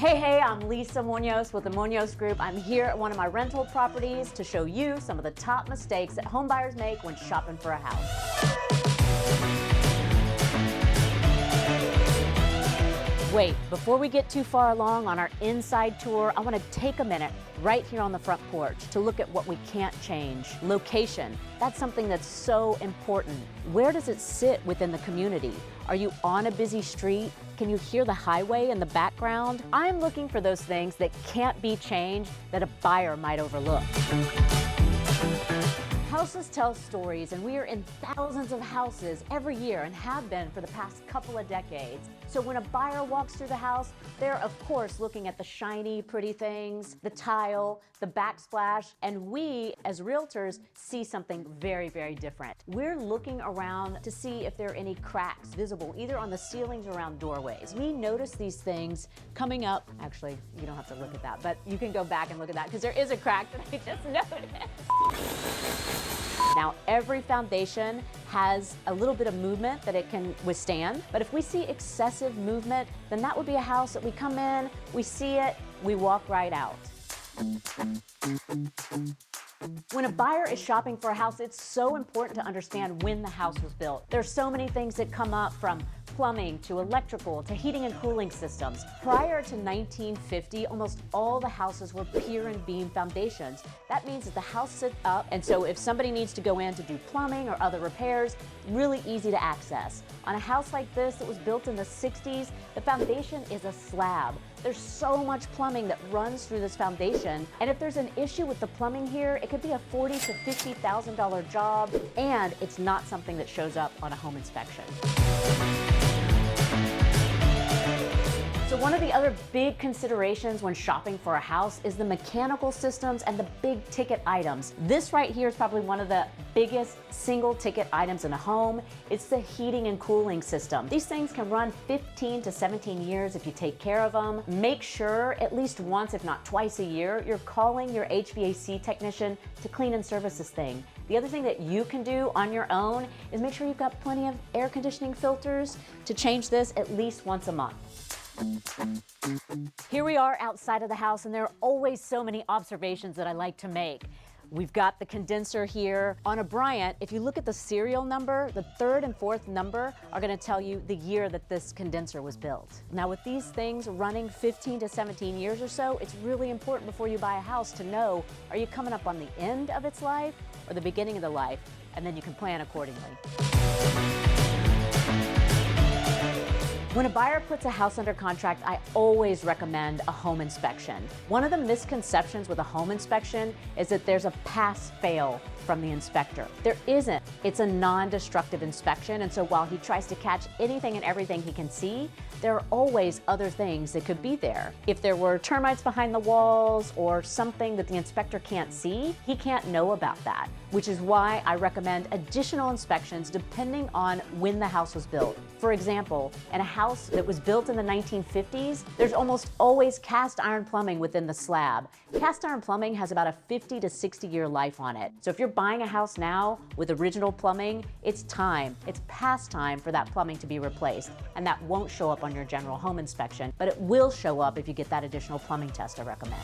Hey, I'm Lisa Munoz with the Munoz Group. I'm here at one of my rental properties to show you some of the top mistakes that home buyers make when shopping for a house. Wait, before we get too far along on our inside tour, I want to take a minute right here on the front porch to look at what we can't change. Location, that's something that's so important. Where does it sit within the community? Are you on a busy street? Can you hear the highway in the background? I'm looking for those things that can't be changed that a buyer might overlook. Houses tell stories, and we are in thousands of houses every year and have been for the past couple of decades. So when a buyer walks through the house, they're of course looking at the shiny, pretty things, the tile, the backsplash, and we as realtors see something very, very different. We're looking around to see if there are any cracks visible either on the ceilings or around doorways. We notice these things coming up. Actually, you don't have to look at that, but you can go back and look at that because there is a crack that I just noticed. Now, every foundation has a little bit of movement that it can withstand, but if we see excessive movement, then that would be a house that we come in, we see it, we walk right out. When a buyer is shopping for a house, it's so important to understand when the house was built. There's so many things that come up, from plumbing to electrical to heating and cooling systems. Prior to 1950, almost all the houses were pier and beam foundations. That means that the house sits up, and so if somebody needs to go in to do plumbing or other repairs, really easy to access. On a house like this that was built in the 60s, the foundation is a slab. There's so much plumbing that runs through this foundation, and if there's an issue with the plumbing here, it could be a $40,000 to $50,000 job, and it's not something that shows up on a home inspection. So one of the other big considerations when shopping for a house is the mechanical systems and the big ticket items. This right here is probably one of the biggest single ticket items in a home. It's the heating and cooling system. These things can run 15 to 17 years if you take care of them. Make sure at least once, if not twice a year, you're calling your HVAC technician to clean and service this thing. The other thing that you can do on your own is make sure you've got plenty of air conditioning filters to change this at least once a month. Here we are outside of the house, and there are always so many observations that I like to make. We've got the condenser here. On a Bryant, if you look at the serial number, the third and fourth number are going to tell you the year that this condenser was built. Now with these things running 15 to 17 years or so, it's really important before you buy a house to know, are you coming up on the end of its life or the beginning of the life? And then you can plan accordingly. When a buyer puts a house under contract, I always recommend a home inspection. One of the misconceptions with a home inspection is that there's a pass-fail from the inspector. There isn't. It's a non-destructive inspection, and so while he tries to catch anything and everything he can see, there are always other things that could be there. If there were termites behind the walls or something that the inspector can't see, he can't know about that, which is why I recommend additional inspections depending on when the house was built. For example, in a house that was built in the 1950s, there's almost always cast iron plumbing within the slab. Cast iron plumbing has about a 50 to 60 year life on it. So if you're buying a house now with original plumbing, it's past time for that plumbing to be replaced, and that won't show up on your general home inspection, but it will show up if you get that additional plumbing test I recommend.